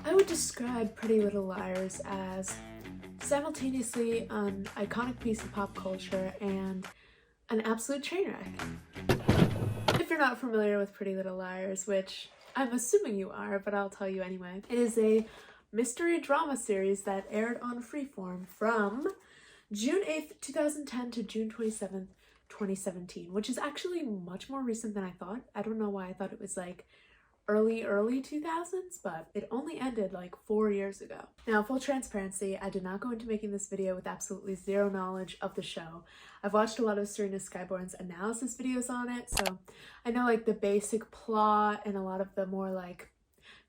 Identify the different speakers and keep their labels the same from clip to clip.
Speaker 1: I would describe Pretty Little Liars as simultaneously an iconic piece of pop culture and an absolute train wreck. If you're not familiar with Pretty Little Liars, which I'm assuming you are, but I'll tell you anyway, it is a mystery drama series that aired on Freeform from June 8th, 2010 to June 27th, 2017, which is actually much more recent than I thought. I don't know why I thought it was like early 2000s, but it only ended like 4 years ago. Now, full transparency, I did not go into making this video with absolutely zero knowledge of the show. I've watched a lot of Serena Skyborn's analysis videos on it, so I know like the basic plot and a lot of the more like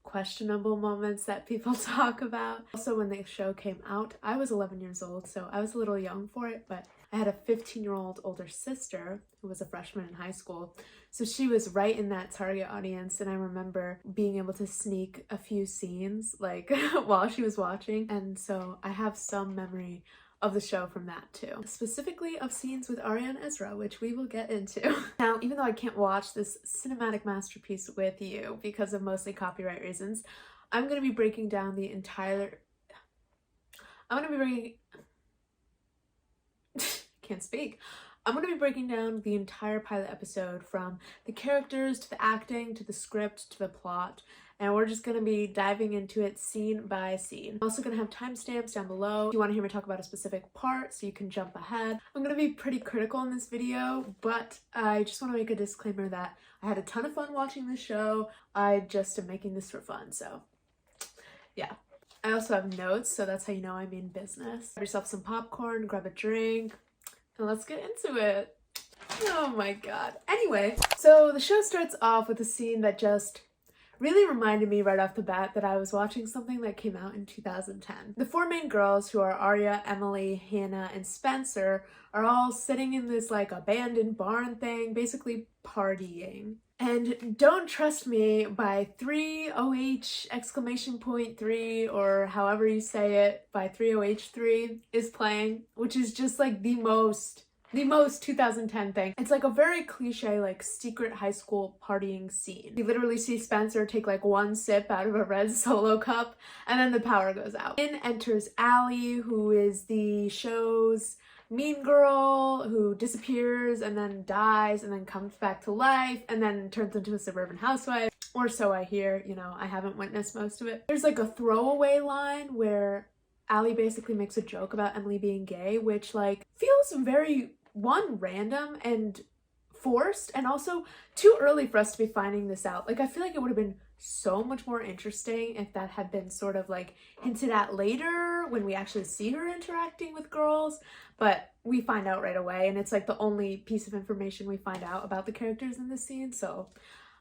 Speaker 1: questionable moments that people talk about. Also, when the show came out, I was 11 years old, so I was a little young for it, but I had a 15-year-old older sister who was a freshman in high school, so she was right in that target audience, and I remember being able to sneak a few scenes like while she was watching, and so I have some memory of the show from that too. Specifically of scenes with Aria and Ezra, which we will get into. Now, even though I can't watch this cinematic masterpiece with you because of mostly copyright reasons, I'm going to be breaking down the entire... can't speak. I'm going to be breaking down the entire pilot episode from the characters to the acting to the script to the plot, and we're just going to be diving into it scene by scene. I'm also going to have timestamps down below if you want to hear me talk about a specific part so you can jump ahead. I'm going to be pretty critical in this video, but I just want to make a disclaimer that I had a ton of fun watching the show. I just am making this for fun, so yeah. I also have notes, so that's how you know I mean business. Grab yourself some popcorn, grab a drink, and let's get into it. Oh my god. Anyway, so the show starts off with a scene that just really reminded me right off the bat that I was watching something that came out in 2010. The four main girls, who are Aria, Emily, Hannah, and Spencer, are all sitting in this like abandoned barn thing, basically partying. And Don't Trust Me by 3OH exclamation point 3, or however you say it, by 3OH3 is playing, which is just like the most 2010 thing. It's like a very cliche like secret high school partying scene. You literally see Spencer take like one sip out of a red Solo cup and then the power goes out. In enters Allie, who is the show's mean girl who disappears and then dies and then comes back to life and then turns into a suburban housewife. Or so I hear, you know, I haven't witnessed most of it. There's like a throwaway line where Allie basically makes a joke about Emily being gay, which like feels very, one, random and forced, and also too early for us to be finding this out. Like I feel like it would have been so much more interesting if that had been sort of like hinted at later when we actually see her interacting with girls, but we find out right away, and it's like the only piece of information we find out about the characters in this scene, so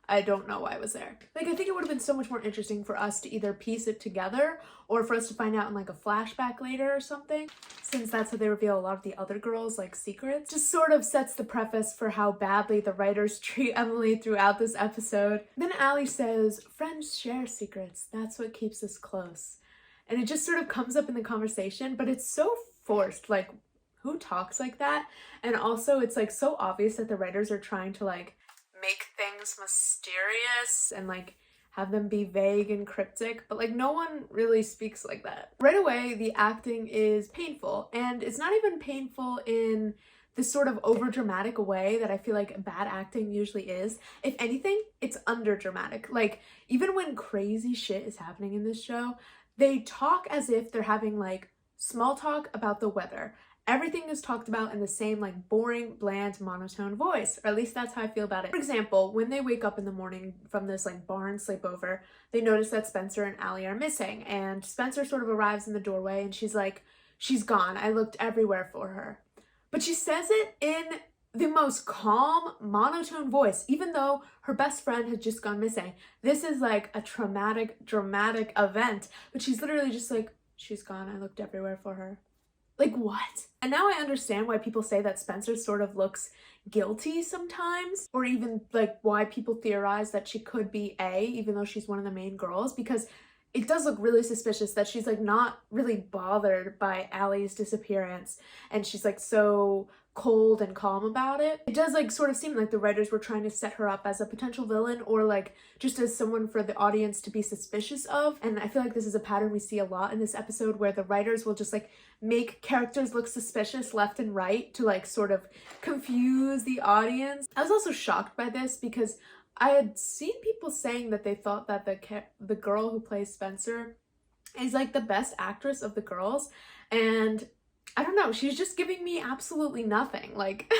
Speaker 1: I don't know why it was there. Like, I think it would have been so much more interesting for us to either piece it together or for us to find out in like a flashback later or something, since that's how they reveal a lot of the other girls' like secrets. Just sort of sets the preface for how badly the writers treat Emily throughout this episode. Then Allie says, "Friends share secrets, that's what keeps us close." And it just sort of comes up in the conversation, but it's so forced. Like, who talks like that? And also it's like so obvious that the writers are trying to like make things mysterious and like have them be vague and cryptic, but like no one really speaks like that. Right away, the acting is painful, and it's not even painful in this sort of over dramatic way that I feel like bad acting usually is. If anything, it's under dramatic. Like even when crazy shit is happening in this show, they talk as if they're having like small talk about the weather. Everything is talked about in the same like boring, bland, monotone voice, or at least that's how I feel about it. For example, when they wake up in the morning from this like barn sleepover, they notice that Spencer and Allie are missing, and Spencer sort of arrives in the doorway and she's like, "She's gone, I looked everywhere for her." But she says it in the most calm, monotone voice, even though her best friend had just gone missing. This is like a traumatic, dramatic event, but she's literally just like, "She's gone, I looked everywhere for her." Like, what? And now I understand why people say that Spencer sort of looks guilty sometimes, or even like why people theorize that she could be A, even though she's one of the main girls, because it does look really suspicious that she's like not really bothered by Allie's disappearance, and she's like so cold and calm about it. It does like sort of seem like the writers were trying to set her up as a potential villain, or like just as someone for the audience to be suspicious of. And I feel like this is a pattern we see a lot in this episode, where the writers will just like make characters look suspicious left and right to like sort of confuse the audience. I was also shocked by this because I had seen people saying that they thought that the girl who plays Spencer is like the best actress of the girls, and I don't know, she's just giving me absolutely nothing. Like,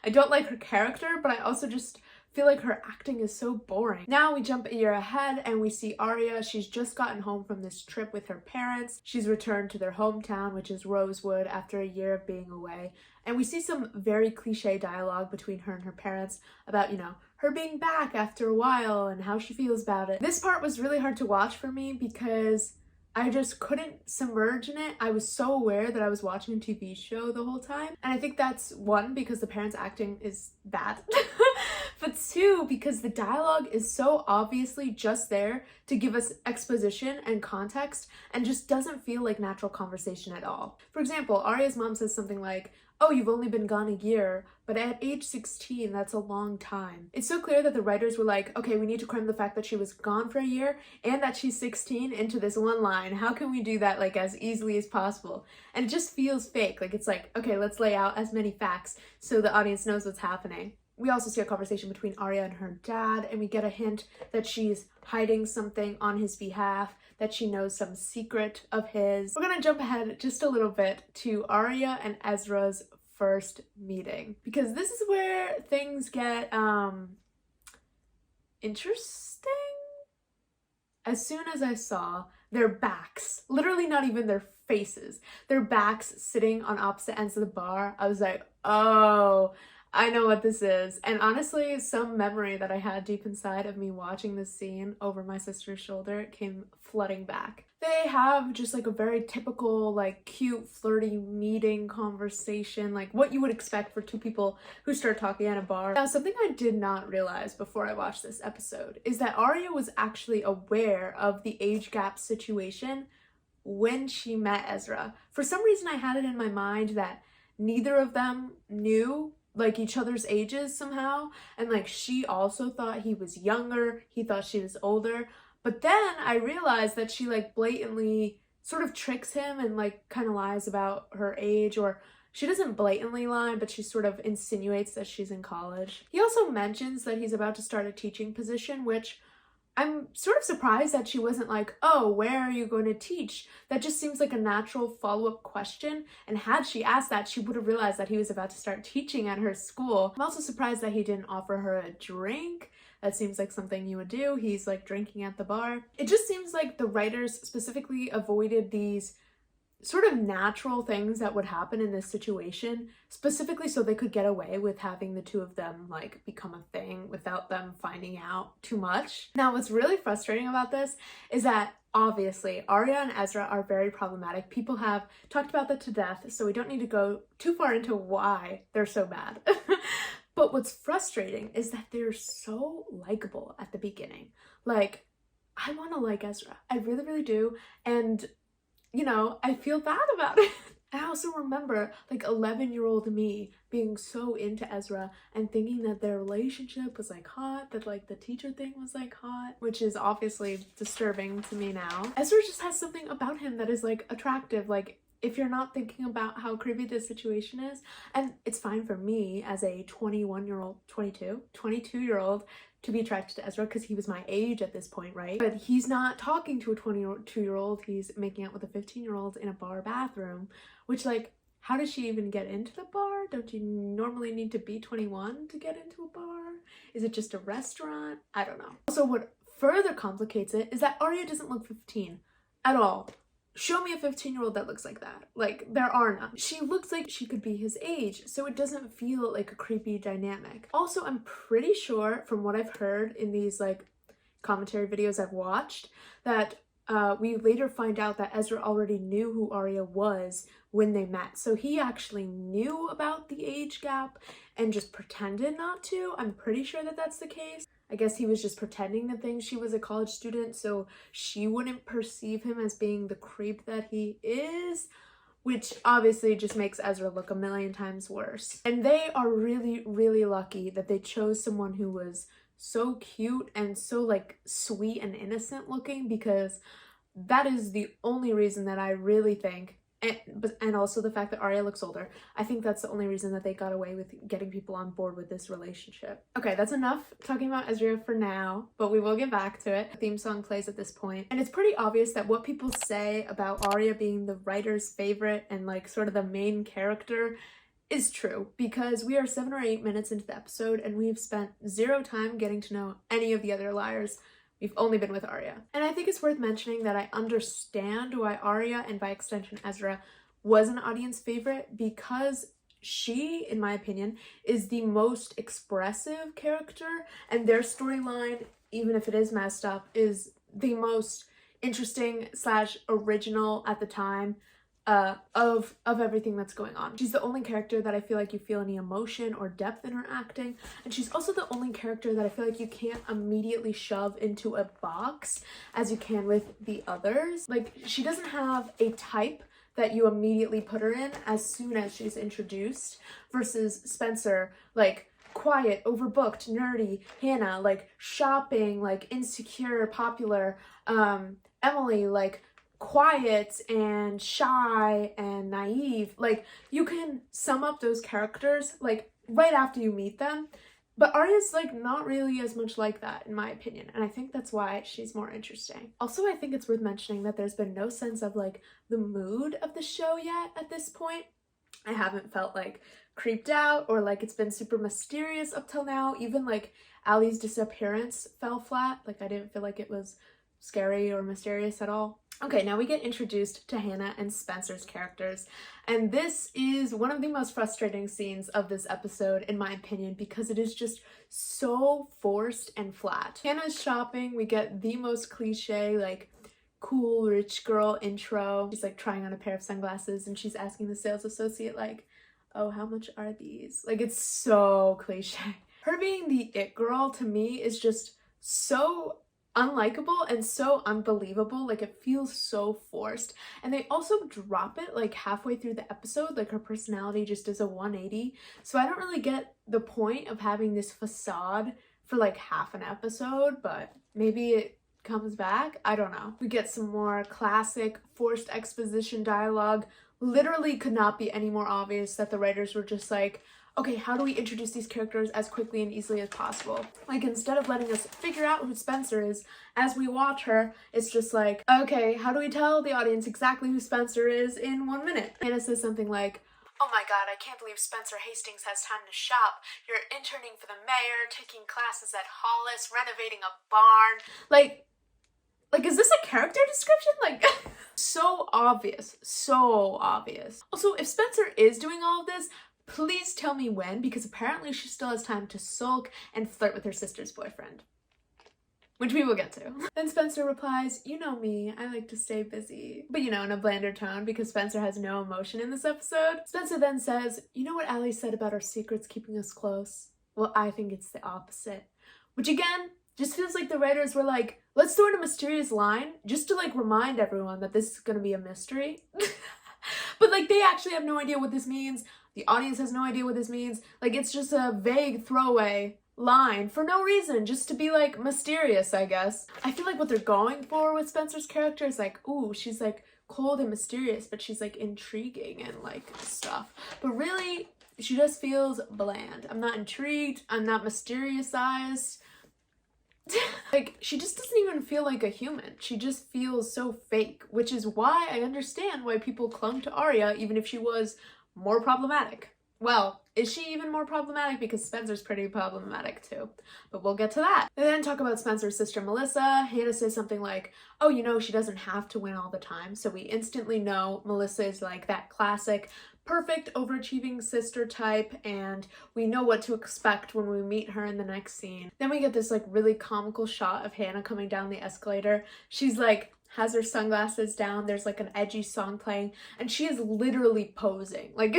Speaker 1: I don't like her character, but I also just feel like her acting is so boring. Now we jump a year ahead and we see Aria. She's just gotten home from this trip with her parents. She's returned to their hometown, which is Rosewood, after a year of being away. And we see some very cliche dialogue between her and her parents about, you know, her being back after a while and how she feels about it. This part was really hard to watch for me because I just couldn't submerge in it. I was so aware that I was watching a TV show the whole time. And I think that's one, because the parents' acting is bad. But two, because the dialogue is so obviously just there to give us exposition and context and just doesn't feel like natural conversation at all. For example, Aria's mom says something like, "Oh, you've only been gone a year, but at age 16, that's a long time." It's so clear that the writers were like, okay, we need to cram the fact that she was gone for a year and that she's 16 into this one line. How can we do that like as easily as possible? And it just feels fake. Like, it's like, okay, let's lay out as many facts so the audience knows what's happening. We also see a conversation between Aria and her dad, and we get a hint that she's hiding something on his behalf, that she knows some secret of his. We're gonna jump ahead just a little bit to Aria and Ezra's first meeting, because this is where things get interesting. As soon as I saw their backs, literally not even their faces, their backs sitting on opposite ends of the bar, I was like, oh, I know what this is. And honestly, some memory that I had deep inside of me watching this scene over my sister's shoulder came flooding back. They have just like a very typical, like, cute, flirty meeting conversation, like what you would expect for two people who start talking at a bar. Now, something I did not realize before I watched this episode is that Aria was actually aware of the age gap situation when she met Ezra. For some reason, I had it in my mind that neither of them knew like each other's ages somehow, and like she also thought he was younger, he thought she was older. But then I realized that she like blatantly sort of tricks him and like kind of lies about her age, or she doesn't blatantly lie, but she sort of insinuates that she's in college. He also mentions that he's about to start a teaching position, which I'm sort of surprised that she wasn't like, oh, where are you going to teach? That just seems like a natural follow-up question. And had she asked that, she would have realized that he was about to start teaching at her school. I'm also surprised that he didn't offer her a drink. That seems like something you would do. He's like drinking at the bar. It just seems like the writers specifically avoided these sort of natural things that would happen in this situation, specifically so they could get away with having the two of them like become a thing without them finding out too much. Now, what's really frustrating about this is that obviously Aria and Ezra are very problematic. People have talked about that to death, so we don't need to go too far into why they're so bad. But what's frustrating is that they're so likable at the beginning. Like, I want to like Ezra. I really, really do. And you know, I feel bad about it. I also remember like 11-year-old me being so into Ezra and thinking that their relationship was like hot, that like the teacher thing was like hot, which is obviously disturbing to me now. Ezra just has something about him that is like attractive. Like, if you're not thinking about how creepy this situation is, and it's fine for me as a 22-year-old to be attracted to Ezra because he was my age at this point, right? But he's not talking to a 22-year-old, he's making out with a 15-year-old in a bar bathroom, which, like, how does she even get into the bar? Don't you normally need to be 21 to get into a bar? Is it just a restaurant? I don't know. Also, what further complicates it is that Aria doesn't look 15 at all. Show me a 15-year-old that looks like that. Like, there are none. She looks like she could be his age, so it doesn't feel like a creepy dynamic. Also, I'm pretty sure from what I've heard in these like commentary videos I've watched that we later find out that Ezra already knew who Aria was when they met. So he actually knew about the age gap and just pretended not to. I'm pretty sure that that's the case. I guess he was just pretending to think she was a college student so she wouldn't perceive him as being the creep that he is. which obviously just makes Ezra look a million times worse. And they are really, really lucky that they chose someone who was so cute and so like sweet and innocent looking, because that is the only reason that I really think, and also the fact that Aria looks older, I think that's the only reason that they got away with getting people on board with this relationship. Okay, that's enough talking about Ezra for now, but we will get back to it. The theme song plays at this point, and it's pretty obvious that what people say about Aria being the writer's favorite and like sort of the main character is true, because we are 7 or 8 minutes into the episode and we've spent 0 time getting to know any of the other liars. We've only been with Aria. And I think it's worth mentioning that I understand why Aria, and by extension Ezra, was an audience favorite, because she, in my opinion, is the most expressive character, and their storyline, even if it is messed up, is the most interesting / original at the time of everything that's going on. She's the only character that I feel like you feel any emotion or depth in her acting, and she's also the only character that I feel like you can't immediately shove into a box as you can with the others. Like, she doesn't have a type that you immediately put her in as soon as she's introduced, versus Spencer, like quiet, overbooked, nerdy, Hanna, like shopping, like insecure, popular, Emily, like quiet and shy and naive. Like, you can sum up those characters like right after you meet them, but Aria's like not really as much like that, in my opinion, and I think that's why she's more interesting. Also, I think it's worth mentioning that there's been no sense of like the mood of the show yet at this point. I haven't felt like creeped out or like it's been super mysterious up till now. Even like Allie's disappearance fell flat. Like, I didn't feel like it was scary or mysterious at all. Okay, now we get introduced to Hanna and Spencer's characters, and this is one of the most frustrating scenes of this episode, in my opinion, because it is just so forced and flat. Hanna's shopping, we get the most cliche, like, cool rich girl intro. She's like trying on a pair of sunglasses and she's asking the sales associate like, oh, how much are these? Like, it's so cliche. Her being the it girl, to me, is just so unlikable and so unbelievable. Like, it feels so forced, and they also drop it like halfway through the episode. Like, her personality just does a 180, so I don't really get the point of having this facade for like half an episode, but maybe it comes back, I don't know. We get some more classic forced exposition dialogue. Literally could not be any more obvious that the writers were just like, okay, how do we introduce these characters as quickly and easily as possible? Like, instead of letting us figure out who Spencer is as we watch her, it's just like, okay, how do we tell the audience exactly who Spencer is in 1 minute? Hanna says something like, oh my god, I can't believe Spencer Hastings has time to shop. You're interning for the mayor, taking classes at Hollis, renovating a barn. Like, is this a character description? Like, so obvious, so obvious. Also, if Spencer is doing all of this, please tell me when, because apparently she still has time to sulk and flirt with her sister's boyfriend, which we will get to. Then Spencer replies, you know me, I like to stay busy. But, you know, in a blander tone, because Spencer has no emotion in this episode. Spencer then says, you know what Allie said about our secrets keeping us close? Well, I think it's the opposite. Which, again, just feels like the writers were like, let's throw in a mysterious line just to like remind everyone that this is gonna be a mystery. But like, they actually have no idea what this means. The audience has no idea what this means. Like, it's just a vague throwaway line for no reason, just to be like mysterious, I guess. I feel like what they're going for with Spencer's character is like, ooh, she's like cold and mysterious, but she's like intriguing and like stuff. But really, she just feels bland. I'm not intrigued. I'm not mysteriousized. Like, she just doesn't even feel like a human. She just feels so fake, which is why I understand why people clung to Aria, even if she was more problematic. Well, is she even more problematic? Because Spencer's pretty problematic too, but we'll get to that. They then talk about Spencer's sister Melissa. Hanna says something like, oh, you know, she doesn't have to win all the time. So we instantly know Melissa is like that classic perfect overachieving sister type, and we know what to expect when we meet her in the next scene. Then we get this like really comical shot of Hanna coming down the escalator. She's like, has her sunglasses down, there's like an edgy song playing, and she is literally posing, like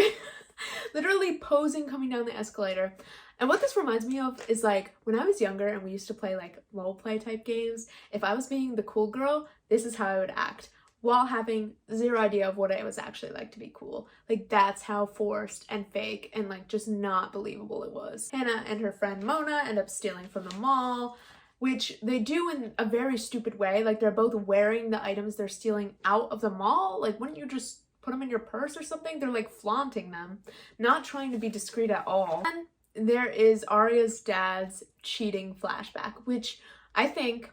Speaker 1: literally posing coming down the escalator. And what this reminds me of is like when I was younger and we used to play like role play type games, if I was being the cool girl, this is how I would act. while having zero idea of what it was actually like to be cool. Like, that's how forced and fake and like just not believable it was. Hanna and her friend Mona end up stealing from the mall, which they do in a very stupid way. Like, they're both wearing the items they're stealing out of the mall. Like, wouldn't you just put them in your purse or something? They're like flaunting them, not trying to be discreet at all. And there is Aria's dad's cheating flashback, which I think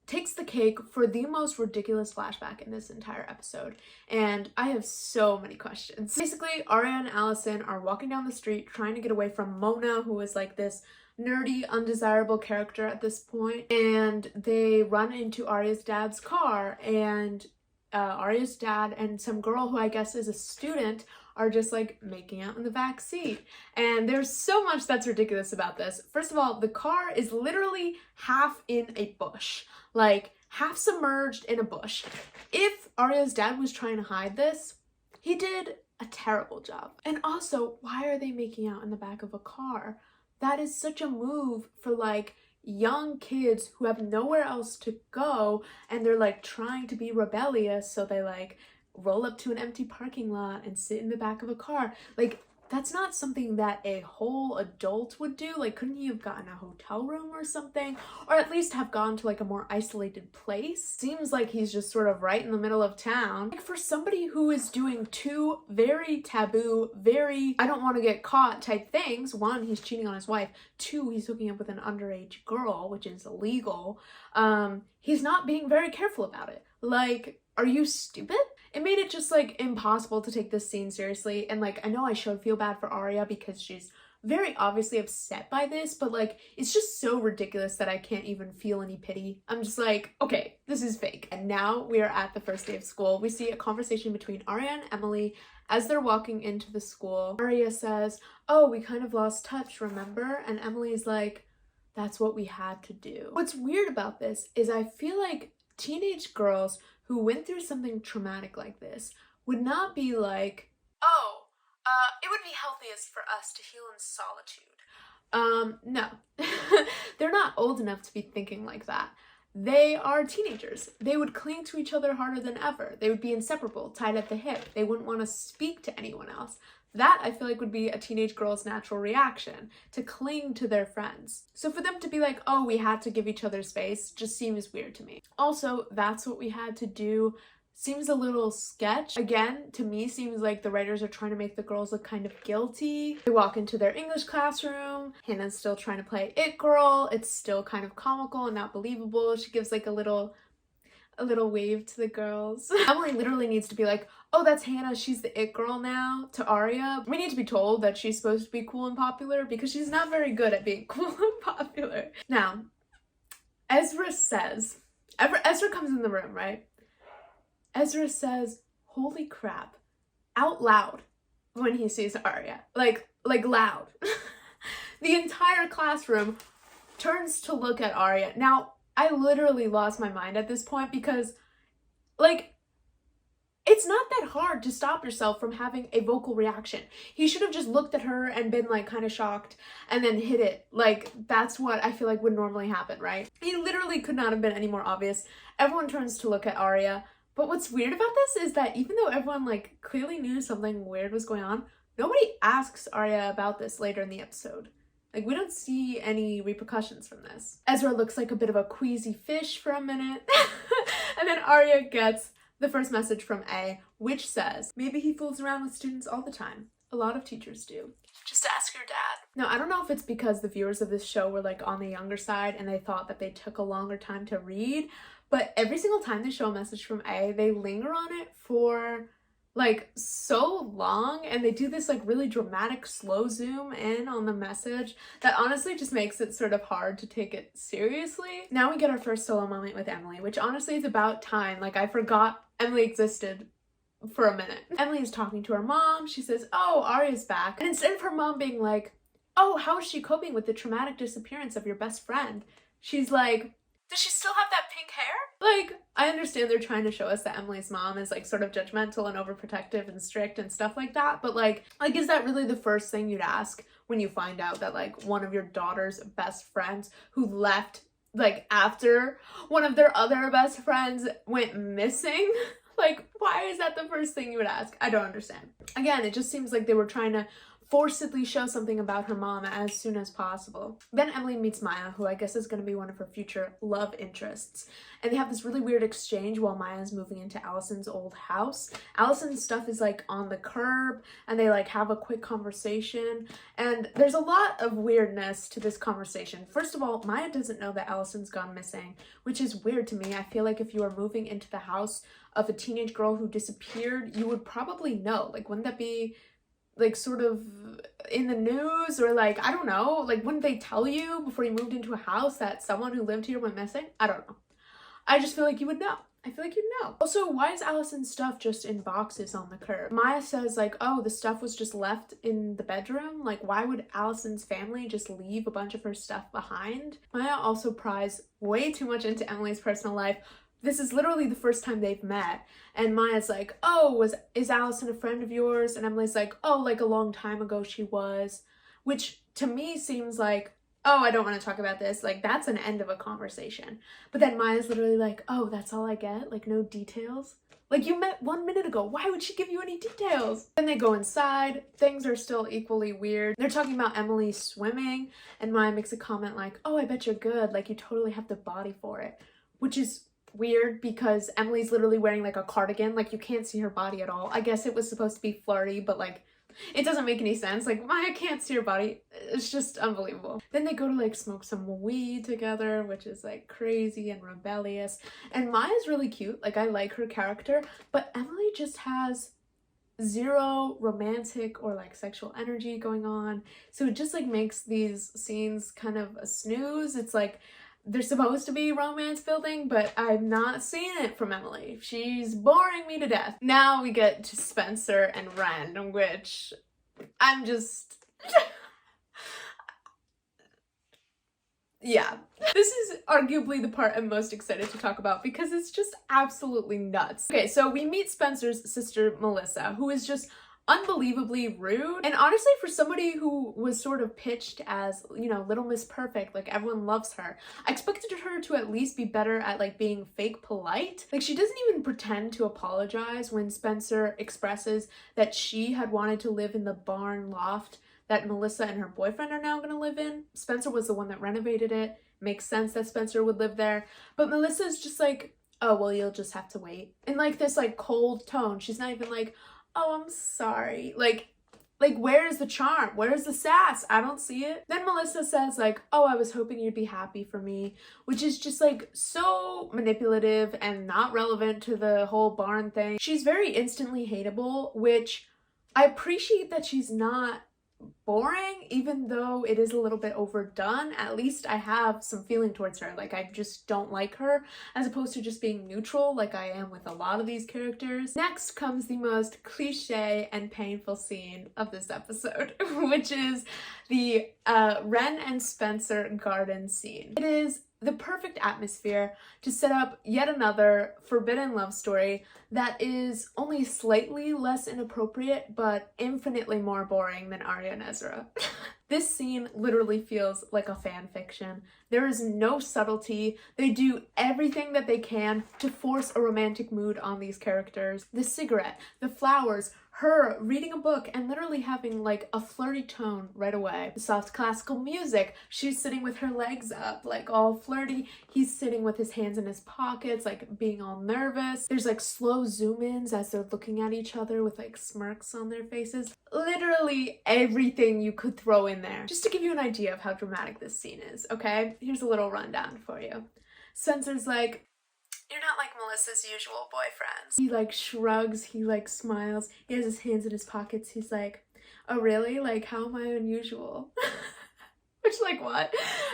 Speaker 1: takes the cake for the most ridiculous flashback in this entire episode. And I have so many questions. Basically, Aria and Alison are walking down the street trying to get away from Mona, who is like this nerdy, undesirable character at this point. And they run into Aria's dad's car, and Aria's dad and some girl who I guess is a student are just like making out in the back seat. And there's so much that's ridiculous about this. First of all, the car is literally half in a bush, like half submerged in a bush. If Aria's dad was trying to hide this, he did a terrible job. And also, why are they making out in the back of a car? That is such a move for like young kids who have nowhere else to go, and they're like trying to be rebellious, so they like roll up to an empty parking lot and sit in the back of a car. Like, that's not something that a whole adult would do. Like, couldn't he have gotten a hotel room or something? Or at least have gone to like a more isolated place? Seems like he's just sort of right in the middle of town. Like, for somebody who is doing two very taboo, very I don't want to get caught type things. One, he's cheating on his wife. Two, he's hooking up with an underage girl, which is illegal. He's not being very careful about it. Like, are you stupid? It made it just like impossible to take this scene seriously. And like, I know I should feel bad for Aria because she's very obviously upset by this, but like, it's just so ridiculous that I can't even feel any pity. I'm just like, okay, this is fake. And now we are at the first day of school. We see a conversation between Aria and Emily as they're walking into the school. Aria says, oh, we kind of lost touch, remember? And Emily's like, that's what we had to do. What's weird about this is I feel like teenage girls who went through something traumatic like this would not be like, oh, it would be healthiest for us to heal in solitude. No. They're not old enough to be thinking like that. They are teenagers. They would cling to each other harder than ever. They would be inseparable, tied at the hip. They wouldn't want to speak to anyone else. That, I feel like, would be a teenage girl's natural reaction, to cling to their friends. So for them to be like, oh, we had to give each other space, just seems weird to me. Also, that's what we had to do seems a little sketch. Again, to me, seems like the writers are trying to make the girls look kind of guilty. They walk into their English classroom. Hannah's still trying to play it girl. It's still kind of comical and not believable. She gives like a little wave to the girls. Emily literally needs to be like, oh, that's Hanna, she's the it girl now, to Aria. We need to be told that she's supposed to be cool and popular because she's not very good at being cool and popular. Now, Ezra comes in the room, right? Ezra says, holy crap, out loud when he sees Aria. Like loud. The entire classroom turns to look at Aria. Now, I literally lost my mind at this point because, like, it's not that hard to stop yourself from having a vocal reaction. He should have just looked at her and been, like, kind of shocked and then hit it. Like, that's what I feel like would normally happen, right? He literally could not have been any more obvious. Everyone turns to look at Aria. But what's weird about this is that even though everyone, like, clearly knew something weird was going on, nobody asks Aria about this later in the episode. Like, we don't see any repercussions from this. Ezra looks like a bit of a queasy fish for a minute. And then Aria gets the first message from A, which says, maybe he fools around with students all the time. A lot of teachers do. Just ask your dad. Now, I don't know if it's because the viewers of this show were, like, on the younger side and they thought that they took a longer time to read, but every single time they show a message from A, they linger on it for, like, so long, and they do this, like, really dramatic slow zoom in on the message that honestly just makes it sort of hard to take it seriously. Now we get our first solo moment with Emily, which honestly is about time. Like, I forgot Emily existed for a minute. Emily is talking to her mom. She says, oh, Aria's back. And instead of her mom being like, oh, how is she coping with the traumatic disappearance of your best friend? She's like, does she still have that pink hair? Like, I understand they're trying to show us that Emily's mom is, like, sort of judgmental and overprotective and strict and stuff like that, but, like, is that really the first thing you'd ask when you find out that, like, one of your daughter's best friends who left, like, after one of their other best friends went missing? Like, why is that the first thing you would ask? I don't understand. Again, it just seems like they were trying to forcibly show something about her mom as soon as possible. Then Emily meets Maya, who I guess is going to be one of her future love interests. And they have this really weird exchange while Maya's moving into Alison's old house. Alison's stuff is like on the curb, and they like have a quick conversation. And there's a lot of weirdness to this conversation. First of all, Maya doesn't know that Alison's gone missing, which is weird to me. I feel like if you were moving into the house of a teenage girl who disappeared, you would probably know. Like, wouldn't that be like sort of in the news, or like, I don't know, like wouldn't they tell you before you moved into a house that someone who lived here went missing? I don't know. I just feel like you would know. I feel like you'd know. Also, why is Alison's stuff just in boxes on the curb? Maya says like, oh, the stuff was just left in the bedroom. Like, why would Alison's family just leave a bunch of her stuff behind? Maya also pries way too much into Emily's personal life. This is literally the first time they've met. And Maya's like, oh, is Alison a friend of yours? And Emily's like, oh, like a long time ago she was. Which to me seems like, oh, I don't want to talk about this. Like, that's an end of a conversation. But then Maya's literally like, oh, that's all I get? Like, no details? Like, you met 1 minute ago. Why would she give you any details? Then they go inside. Things are still equally weird. They're talking about Emily swimming. And Maya makes a comment like, oh, I bet you're good. Like, you totally have the body for it. Which is weird because Emily's literally wearing like a cardigan. Like, you can't see her body at all. I guess it was supposed to be flirty, but like, it doesn't make any sense. Like, Maya can't see her body. It's just unbelievable. Then they go to like smoke some weed together, which is like crazy and rebellious. And Maya's really cute. Like, I like her character, but Emily just has zero romantic or like sexual energy going on. So it just like makes these scenes kind of a snooze. It's like, they're supposed to be romance building, but I'm not seeing it from Emily. She's boring me to death. Now we get to Spencer and Wren, which I'm just... yeah. This is arguably the part I'm most excited to talk about because it's just absolutely nuts. Okay, so we meet Spencer's sister, Melissa, who is just unbelievably rude. And honestly, for somebody who was sort of pitched as, you know, Little Miss Perfect, like everyone loves her, I expected her to at least be better at like being fake polite. Like, she doesn't even pretend to apologize when Spencer expresses that she had wanted to live in the barn loft that Melissa and her boyfriend are now going to live in. Spencer was the one that renovated it. Makes sense that Spencer would live there. But Melissa's just like, oh, well, you'll just have to wait. In like this like cold tone. She's not even like, oh, I'm sorry. Like, where's the charm? Where's the sass? I don't see it. Then Melissa says like, oh, I was hoping you'd be happy for me, which is just like so manipulative and not relevant to the whole barn thing. She's very instantly hateable, which I appreciate that she's not boring, even though it is a little bit overdone. At least I have some feeling towards her. Like, I just don't like her, as opposed to just being neutral like I am with a lot of these characters. Next comes the most cliche and painful scene of this episode, which is the Wren and Spencer garden scene. It is the perfect atmosphere to set up yet another forbidden love story that is only slightly less inappropriate but infinitely more boring than Aria and Ezra. This scene literally feels like a fan fiction. There is no subtlety. They do everything that they can to force a romantic mood on these characters. The cigarette, the flowers, her reading a book and literally having like a flirty tone right away. The soft classical music, she's sitting with her legs up, like all flirty. He's sitting with his hands in his pockets, like being all nervous. There's like slow zoom-ins as they're looking at each other with like smirks on their faces. Literally everything you could throw in there. Just to give you an idea of how dramatic this scene is, okay? Here's a little rundown for you. Spencer's like, you're not like Melissa's usual boyfriends. He like shrugs, he like smiles, he has his hands in his pockets, he's like, oh really? Like, how am I unusual? Which, like, what?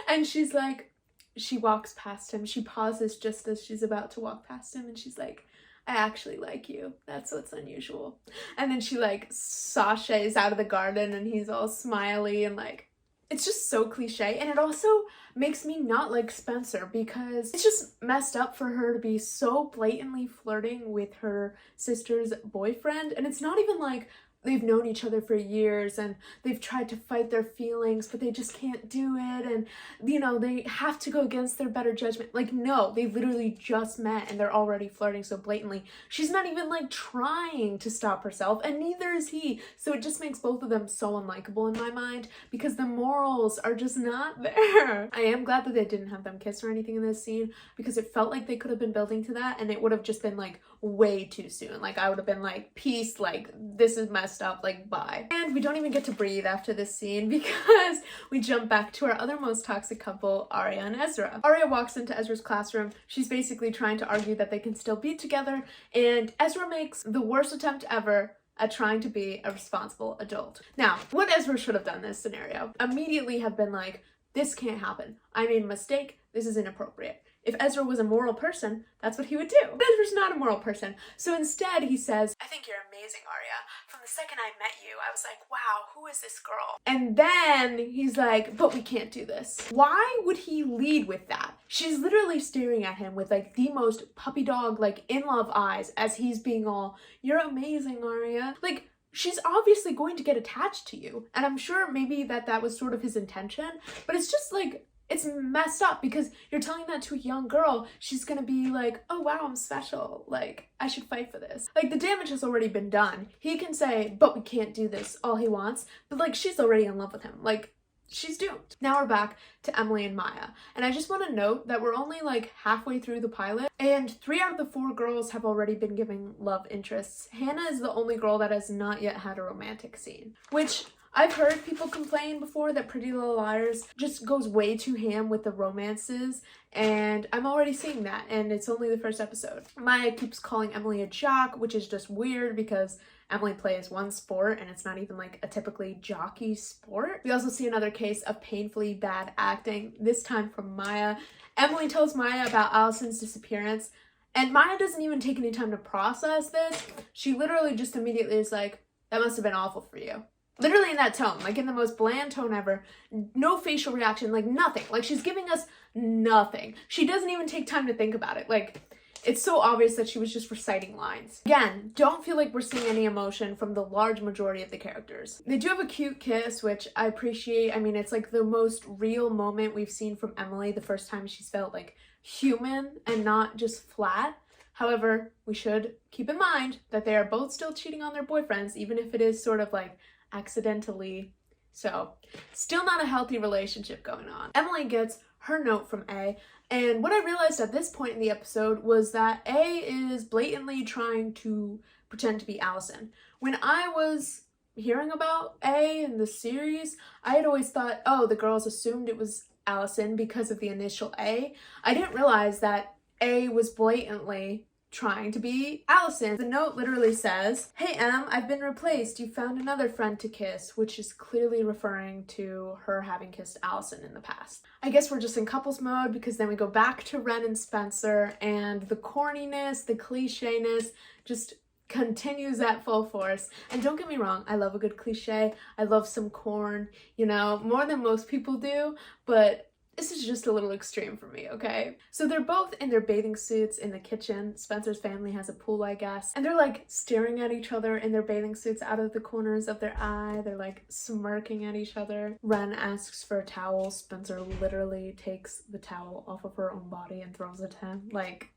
Speaker 1: And she's like, she walks past him, she pauses just as she's about to walk past him, and she's like, I actually like you. That's what's unusual. And then she like sashays out of the garden and he's all smiley and like, it's just so cliche. And it also makes me not like Spencer because it's just messed up for her to be so blatantly flirting with her sister's boyfriend. And it's not even like they've known each other for years and they've tried to fight their feelings, but they just can't do it. And, you know, they have to go against their better judgment. Like, no, they literally just met and they're already flirting so blatantly. She's not even like trying to stop herself, and neither is he. So it just makes both of them so unlikable in my mind because the morals are just not there. I am glad that they didn't have them kiss or anything in this scene because it felt like they could have been building to that, and it would have just been like way too soon. Like, I would have been like, peace, like, this is messed up, like, bye. And we don't even get to breathe after this scene because we jump back to our other most toxic couple, Aria and Ezra. Aria walks into Ezra's classroom. She's basically trying to argue that they can still be together, and Ezra makes the worst attempt ever at trying to be a responsible adult. Now, what Ezra should have done in this scenario, immediately have been like, this can't happen. I made a mistake. This is inappropriate. If Ezra was a moral person, that's what he would do. But Ezra's not a moral person. So instead he says, I think you're amazing, Aria. From the second I met you, I was like, wow, who is this girl? And then he's like, but we can't do this. Why would he lead with that? She's literally staring at him with like the most puppy dog, like in love eyes as he's being all, you're amazing, Aria. Like, she's obviously going to get attached to you. And I'm sure maybe that was sort of his intention, but it's just like, it's messed up because you're telling that to a young girl. She's gonna be like, oh wow, I'm special. Like, I should fight for this. Like, the damage has already been done. He can say, but we can't do this all he wants. But like, she's already in love with him. Like, she's doomed. Now we're back to Emily and Maya. And I just want to note that we're only like halfway through the pilot and 3 out of the 4 girls have already been giving love interests. Hannah is the only girl that has not yet had a romantic scene, which I've heard people complain before that Pretty Little Liars just goes way too ham with the romances, and I'm already seeing that, and it's only the first episode. Maya keeps calling Emily a jock, which is just weird because Emily plays one sport and it's not even like a typically jockey sport. We also see another case of painfully bad acting, this time from Maya. Emily tells Maya about Alison's disappearance, and Maya doesn't even take any time to process this. She literally just immediately is like, that must have been awful for you. Literally in that tone, like in the most bland tone ever, no facial reaction, like nothing. Like, she's giving us nothing. She doesn't even take time to think about it. Like, it's so obvious that she was just reciting lines. Again, don't feel like we're seeing any emotion from the large majority of the characters. They do have a cute kiss, which I appreciate. I mean, it's like the most real moment we've seen from Emily, the first time she's felt like human and not just flat. However, we should keep in mind that they are both still cheating on their boyfriends, even if it is sort of like accidentally. So, still not a healthy relationship going on. Emily gets her note from A, and what I realized at this point in the episode was that A is blatantly trying to pretend to be Alison. When I was hearing about A in the series, I had always thought, oh, the girls assumed it was Alison because of the initial A. I didn't realize that A was blatantly trying to be Alison. The note literally says, hey Em, I've been replaced. You found another friend to kiss, which is clearly referring to her having kissed Alison in the past. I guess we're just in couples mode because then we go back to Wren and Spencer, and the corniness, the clichéness just continues at full force. And don't get me wrong, I love a good cliche. I love some corn, you know, more than most people do, but this is just a little extreme for me, okay? So they're both in their bathing suits in the kitchen. Spencer's family has a pool, I guess. And they're like staring at each other in their bathing suits out of the corners of their eye. They're like smirking at each other. Wren asks for a towel. Spencer literally takes the towel off of her own body and throws it to him. Like,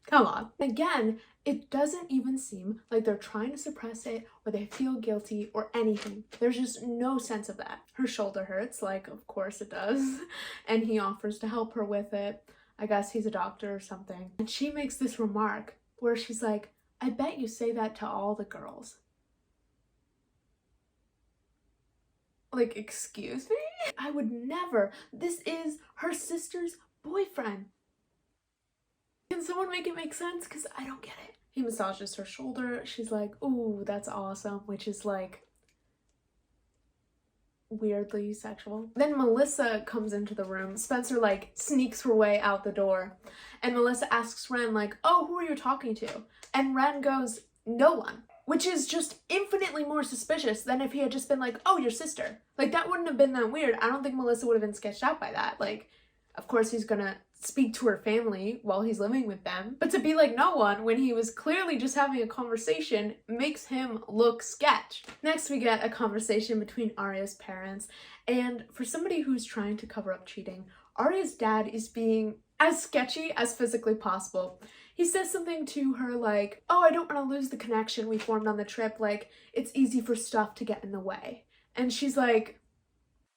Speaker 1: come on. Again, it doesn't even seem like they're trying to suppress it or they feel guilty or anything. There's just no sense of that. Her shoulder hurts, like, of course it does. And he offers to help her with it. I guess he's a doctor or something. And she makes this remark where she's like, I bet you say that to all the girls. Like, excuse me? I would never. This is her sister's boyfriend. Can someone make it make sense? Because I don't get it. He massages her shoulder. She's like, ooh, that's awesome, which is like weirdly sexual. Then Melissa comes into the room. Spencer like sneaks her way out the door. And Melissa asks Wren like, oh, who are you talking to? And Wren goes, no one. Which is just infinitely more suspicious than if he had just been like, oh, your sister. Like, that wouldn't have been that weird. I don't think Melissa would have been sketched out by that. Like, of course he's gonna speak to her family while he's living with them. But to be like no one when he was clearly just having a conversation makes him look sketch. Next, we get a conversation between Aria's parents, and for somebody who's trying to cover up cheating, Aria's dad is being as sketchy as physically possible. He says something to her like, oh, I don't want to lose the connection we formed on the trip, like, it's easy for stuff to get in the way. And she's like,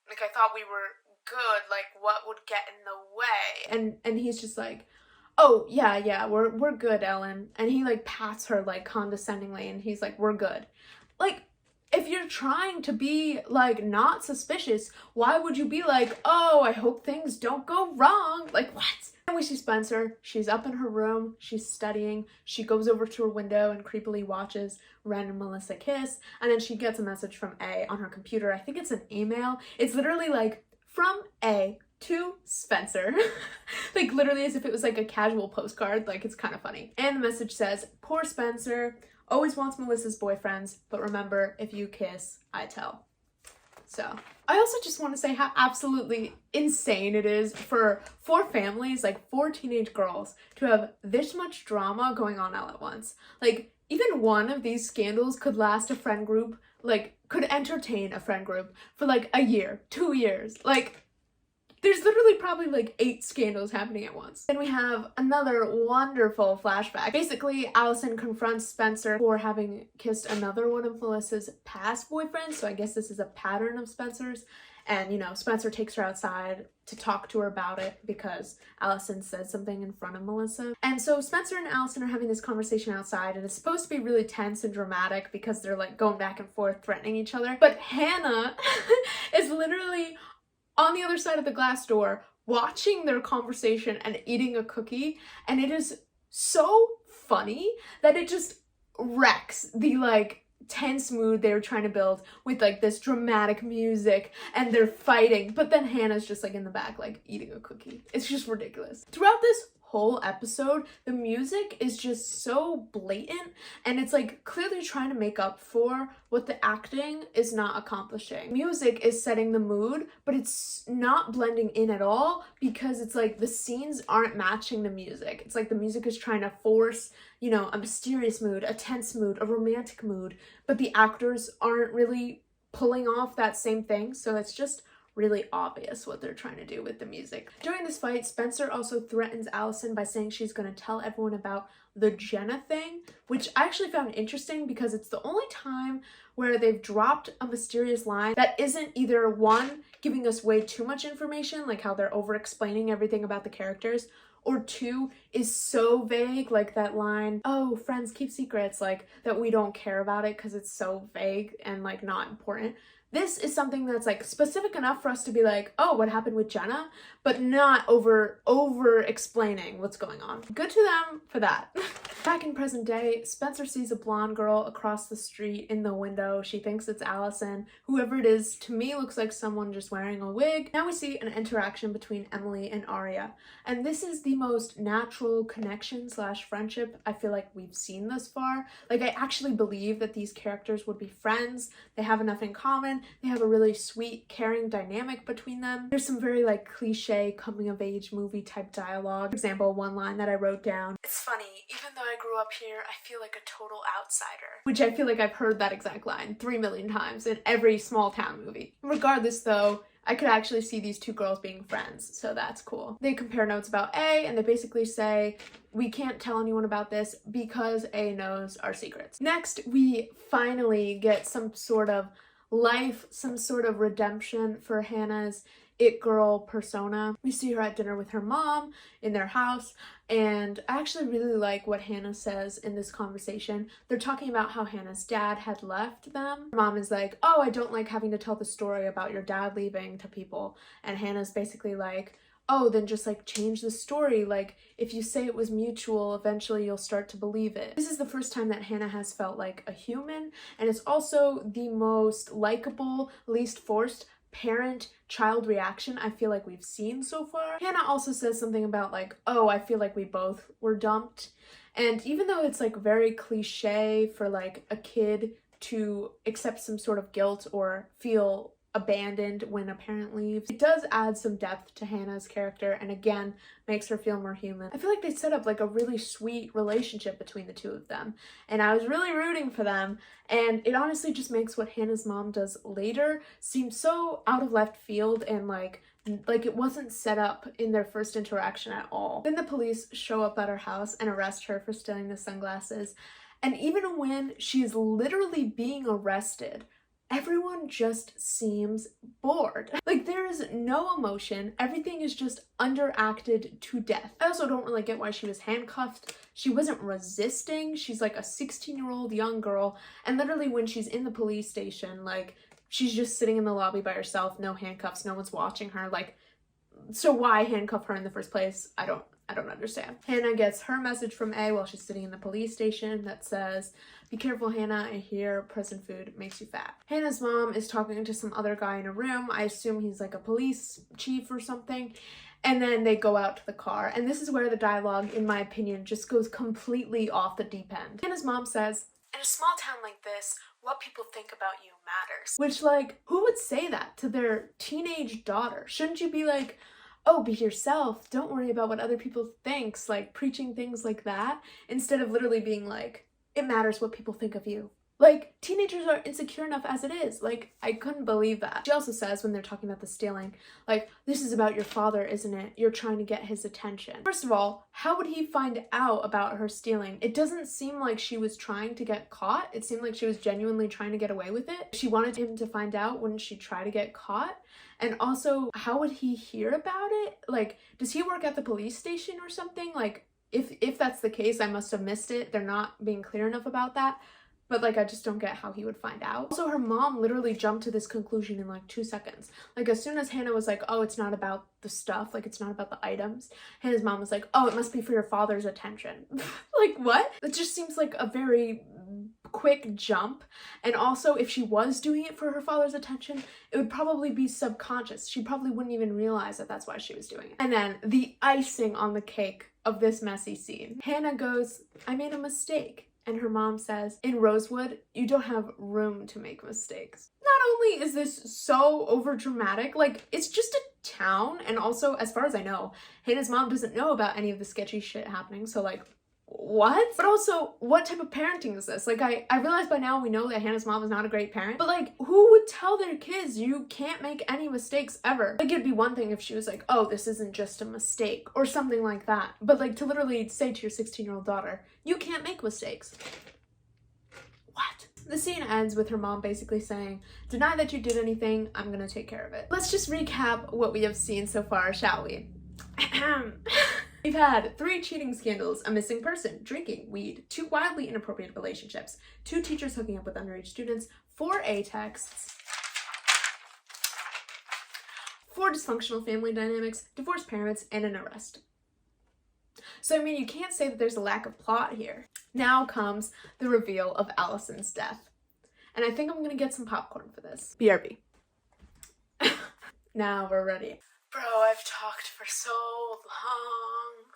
Speaker 1: I thought we were good, like, what would get in the way? And he's just like, oh, yeah, we're good, Ellen. And he, like, pats her, like, condescendingly, and he's like, we're good. Like, if you're trying to be, like, not suspicious, why would you be like, oh, I hope things don't go wrong? Like, what? And we see Spencer. She's up in her room. She's studying. She goes over to her window and creepily watches Wren and Melissa kiss. And then she gets a message from A on her computer. I think it's an email. It's literally, like, from A to Spencer. Like, literally as if it was, like, a casual postcard. Like, it's kind of funny. And the message says, poor Spencer always wants Melissa's boyfriends, but remember, if you kiss, I tell. So, I also just want to say how absolutely insane it is for 4 families, like 4 teenage girls, to have this much drama going on all at once. Like, even one of these scandals could last a friend group, like, could entertain a friend group for, like, a year, 2 years. Like, there's literally probably like 8 scandals happening at once. Then we have another wonderful flashback. Basically, Alison confronts Spencer for having kissed another one of Melissa's past boyfriends, so I guess this is a pattern of Spencer's. And, you know, Spencer takes her outside to talk to her about it because Alison said something in front of Melissa. And so Spencer and Alison are having this conversation outside, and it's supposed to be really tense and dramatic because they're like going back and forth threatening each other. But Hanna is literally on the other side of the glass door watching their conversation and eating a cookie, and it is so funny that it just wrecks the like tense mood they were trying to build with like this dramatic music, and they're fighting, but then Hannah's just like in the back like eating a cookie. It's just ridiculous. Throughout this whole episode, the music is just so blatant, and it's like clearly trying to make up for what the acting is not accomplishing. Music is setting the mood, but it's not blending in at all because it's like the scenes aren't matching the music. It's like the music is trying to force, you know, a mysterious mood, a tense mood, a romantic mood, but the actors aren't really pulling off that same thing, so it's just really obvious what they're trying to do with the music. During this fight, Spencer also threatens Alison by saying she's going to tell everyone about the Jenna thing, which I actually found interesting because it's the only time where they've dropped a mysterious line that isn't either one, giving us way too much information, like how they're over-explaining everything about the characters, or 2, is so vague, like that line, oh, friends keep secrets, like that we don't care about it because it's so vague and like not important. This is something that's like specific enough for us to be like, oh, what happened with Jenna, but not over explaining what's going on. Good to them for that. Back in present day, Spencer sees a blonde girl across the street in the window. She thinks it's Alison. Whoever it is, to me, looks like someone just wearing a wig. Now we see an interaction between Emily and Aria, and this is the most natural connection / friendship I feel like we've seen thus far. Like, I actually believe that these characters would be friends. They have enough in common. They have a really sweet, caring dynamic between them. There's some very like cliche coming of age movie type dialogue. For example, one line that I wrote down, it's funny, even though I grew up here, I feel like a total outsider. Which I feel like I've heard that exact line 3 million times in every small town movie. Regardless though, I could actually see these 2 girls being friends, so that's cool. They compare notes about A, and they basically say, we can't tell anyone about this because A knows our secrets. Next, we finally get some sort of life, some sort of redemption for Hannah's it girl persona. We see her at dinner with her mom in their house, and I actually really like what Hanna says in this conversation. They're talking about how Hannah's dad had left them. Her mom is like, oh, I don't like having to tell the story about your dad leaving to people, and Hannah's basically like, oh, then just like change the story. Like, if you say it was mutual, eventually you'll start to believe it. This is the first time that Hanna has felt like a human, and it's also the most likable, least forced parent-child reaction I feel like we've seen so far. Hanna also says something about like, oh, I feel like we both were dumped. And even though it's like very cliche for like a kid to accept some sort of guilt or feel abandoned when a parent leaves. It does add some depth to Hanna's character and again makes her feel more human. I feel like they set up like a really sweet relationship between the two of them and I was really rooting for them, and it honestly just makes what Hanna's mom does later seem so out of left field and like it wasn't set up in their first interaction at all. Then the police show up at her house and arrest her for stealing the sunglasses, and even when she's literally being arrested, everyone just seems bored. Like, there is no emotion. Everything is just underacted to death. I also don't really get why she was handcuffed. She wasn't resisting. She's like a 16-year-old young girl. And literally when she's in the police station, like, she's just sitting in the lobby by herself, no handcuffs, no one's watching her. Like, so why handcuff her in the first place? I don't understand. Hanna gets her message from A while she's sitting in the police station that says, "Be careful, Hanna, I hear prison food makes you fat." Hanna's mom is talking to some other guy in a room. I assume he's like a police chief or something. And then they go out to the car. And this is where the dialogue, in my opinion, just goes completely off the deep end. Hanna's mom says, "In a small town like this, what people think about you matters." Which, like, who would say that to their teenage daughter? Shouldn't you be like, "Oh, be yourself, don't worry about what other people think," like preaching things like that, instead of literally being like, "It matters what people think of you." Like, teenagers are insecure enough as it is. Like, I couldn't believe that. She also says when they're talking about the stealing, like, "This is about your father, isn't it? You're trying to get his attention." First of all, how would he find out about her stealing? It doesn't seem like she was trying to get caught. It seemed like she was genuinely trying to get away with it. If she wanted him to find out, wouldn't she try to get caught? And also, how would he hear about it? Like, does he work at the police station or something? Like, if that's the case, I must have missed it. They're not being clear enough about that. But, like, I just don't get how he would find out. Also, her mom literally jumped to this conclusion in, like, 2 seconds. Like, as soon as Hanna was like, "Oh, it's not about the stuff, like, it's not about the items," Hanna's mom was like, "Oh, it must be for your father's attention." Like, what? It just seems like a very quick jump. And also, if she was doing it for her father's attention, it would probably be subconscious. She probably wouldn't even realize that that's why she was doing it. And then the icing on the cake of this messy scene. Hanna goes, "I made a mistake." And her mom says, "In Rosewood, you don't have room to make mistakes." Not only is this so overdramatic, like, it's just a town, and also, as far as I know, Hanna's mom doesn't know about any of the sketchy shit happening, so, like, what? But also, what type of parenting is this? Like, I realize by now we know that Hanna's mom is not a great parent, but, like, who would tell their kids you can't make any mistakes ever? Like, it'd be one thing if she was like, "Oh, this isn't just a mistake," or something like that. But, like, to literally say to your 16-year-old daughter, "You can't make mistakes." What? The scene ends with her mom basically saying, "Deny that you did anything, I'm gonna take care of it." Let's just recap what we have seen so far, shall we? We've had 3 cheating scandals, a missing person, drinking weed, 2 wildly inappropriate relationships, 2 teachers hooking up with underage students, 4 A-texts, 4 dysfunctional family dynamics, divorced parents, and an arrest. So, I mean, you can't say that there's a lack of plot here. Now comes the reveal of Alison's death. And I think I'm gonna get some popcorn for this. BRB. Now we're ready. Bro, I've talked for so long.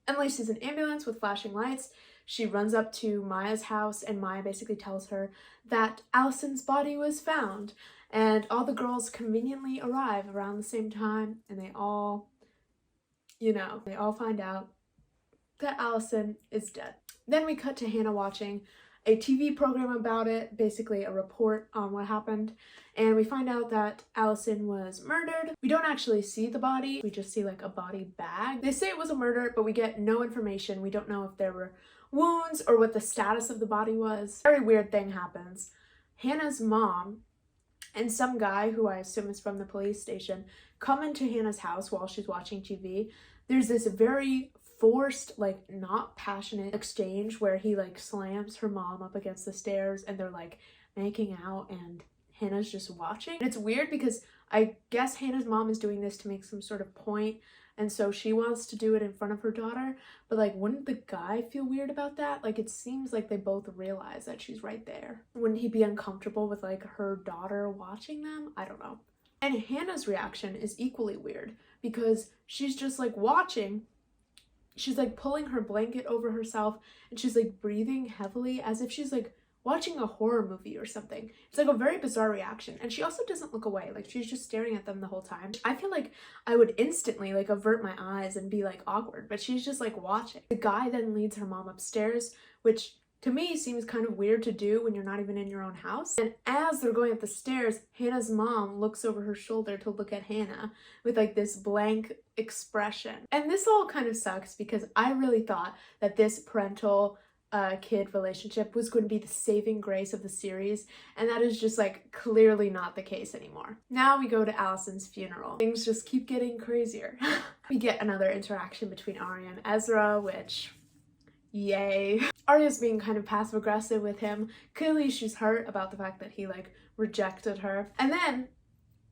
Speaker 1: Emily sees an ambulance with flashing lights. She runs up to Maya's house, and Maya basically tells her that Alison's body was found. And all the girls conveniently arrive around the same time, and they all find out that Alison is dead. Then we cut to Hanna watching a TV program about it, basically a report on what happened, and we find out that Alison was murdered. We don't actually see the body, we just see like a body bag. They say it was a murder, but we get no information. We don't know if there were wounds or what the status of the body was. Very weird thing happens. Hanna's mom and some guy, who I assume is from the police station, come into Hanna's house while she's watching TV. There's this very forced, like, not passionate exchange where he, like, slams her mom up against the stairs and they're, like, making out and Hanna's just watching. And it's weird because I guess Hanna's mom is doing this to make some sort of point, and so she wants to do it in front of her daughter, but, like, wouldn't the guy feel weird about that? Like, it seems like they both realize that she's right there. Wouldn't he be uncomfortable with, like, her daughter watching them? I don't know. And Hanna's reaction is equally weird because she's just, like, watching. She's, like, pulling her blanket over herself, and she's, like, breathing heavily as if she's, like, watching a horror movie or something. It's like a very bizarre reaction. And she also doesn't look away. Like, she's just staring at them the whole time. I feel like I would instantly like avert my eyes and be like awkward, but she's just like watching. The guy then leads her mom upstairs, which to me seems kind of weird to do when you're not even in your own house. And as they're going up the stairs, Hannah's mom looks over her shoulder to look at Hanna with like this blank expression. And this all kind of sucks because I really thought that this parental kid relationship was going to be the saving grace of the series, and that is just like clearly not the case anymore. Now we go to Alison's funeral. Things just keep getting crazier. We get another interaction between Aria and Ezra, which, yay. Aria's being kind of passive aggressive with him. Clearly she's hurt about the fact that he like rejected her. And then,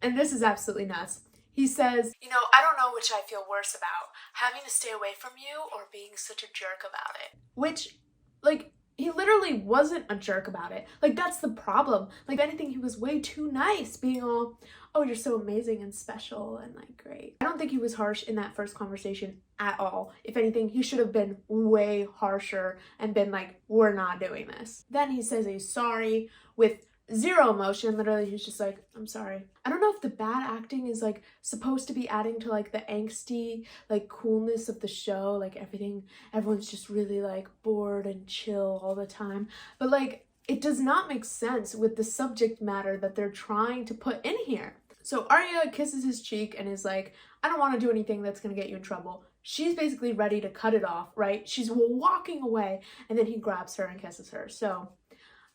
Speaker 1: and this is absolutely nuts, he says, you know, I don't know which I feel worse about, having to stay away from you or being such a jerk about it. Which, like, he literally wasn't a jerk about it. Like, that's the problem. Like, if anything, he was way too nice, being all, oh, you're so amazing and special and like great. I don't think he was harsh in that first conversation at all. If anything, he should have been way harsher and been like, we're not doing this. Then he says he's sorry with zero emotion. Literally, he's just like, I'm sorry. I don't know if the bad acting is like supposed to be adding to like the angsty like coolness of the show, like everyone's just really like bored and chill all the time, but like it does not make sense with the subject matter that they're trying to put in here. So Aria kisses his cheek and is like, I don't want to do anything that's gonna get you in trouble. She's basically ready to cut it off, right? She's walking away, and then he grabs her and kisses her. So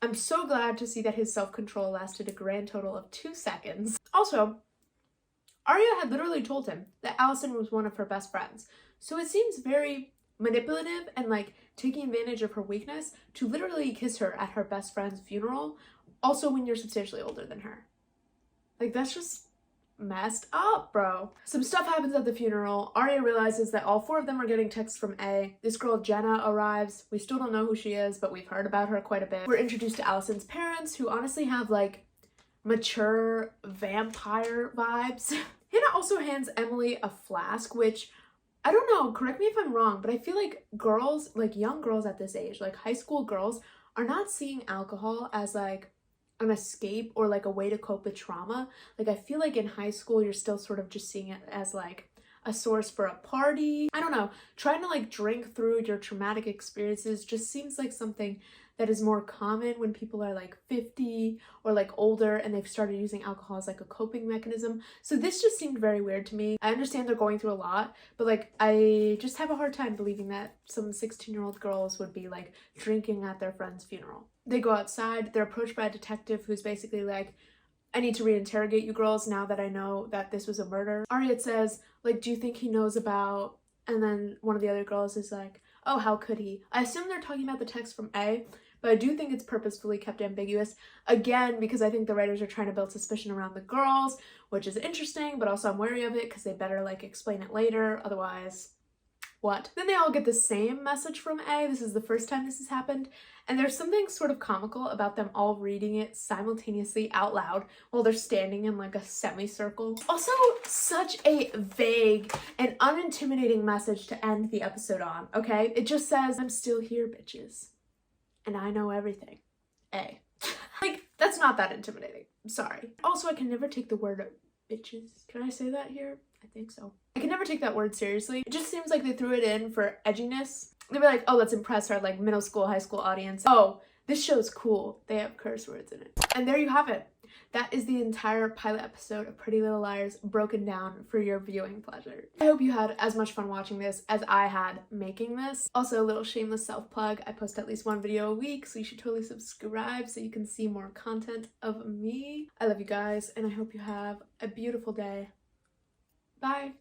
Speaker 1: I'm so glad to see that his self-control lasted a grand total of 2 seconds. Also, Aria had literally told him that Alison was one of her best friends. So it seems very manipulative and like taking advantage of her weakness to literally kiss her at her best friend's funeral, also when you're substantially older than her. Like, that's just messed up, bro. Some stuff happens at the funeral. Aria realizes that all 4 of them are getting texts from A. This girl Jenna arrives. We still don't know who she is, but we've heard about her quite a bit. We're introduced to Alison's parents, who honestly have like mature vampire vibes. Hanna also hands Emily a flask, which, I don't know, correct me if I'm wrong, but I feel like girls, like young girls at this age, like high school girls, are not seeing alcohol as like an escape or like a way to cope with trauma. Like, I feel like in high school you're still sort of just seeing it as like a source for a party. I don't know, trying to like drink through your traumatic experiences just seems like something that is more common when people are like 50 or like older and they've started using alcohol as like a coping mechanism. So this just seemed very weird to me. I understand they're going through a lot, but like I just have a hard time believing that some 16-year-old girls would be like drinking at their friend's funeral. They go outside, they're approached by a detective who's basically like, I need to reinterrogate you girls now that I know that this was a murder. Aria says, like, do you think he knows about, and then one of the other girls is like, oh, how could he? I assume they're talking about the text from A, but I do think it's purposefully kept ambiguous. Again, because I think the writers are trying to build suspicion around the girls, which is interesting, but also I'm wary of it because they better like explain it later. Otherwise, what? Then they all get the same message from A. This is the first time this has happened. And there's something sort of comical about them all reading it simultaneously out loud while they're standing in like a semicircle. Also, such a vague and unintimidating message to end the episode on, okay? It just says, I'm still here, bitches. And I know everything. A. Like, that's not that intimidating. I'm sorry. Also, I can never take the word bitches. Can I say that here? I think so. I can never take that word seriously. It just seems like they threw it in for edginess. They were like, oh, let's impress our like middle school, high school audience. Oh, this show's cool. They have curse words in it. And there you have it. That is the entire pilot episode of Pretty Little Liars broken down for your viewing pleasure. I hope you had as much fun watching this as I had making this. Also, a little shameless self-plug. I post at least 1 video a week, so you should totally subscribe so you can see more content of me. I love you guys, and I hope you have a beautiful day. Bye.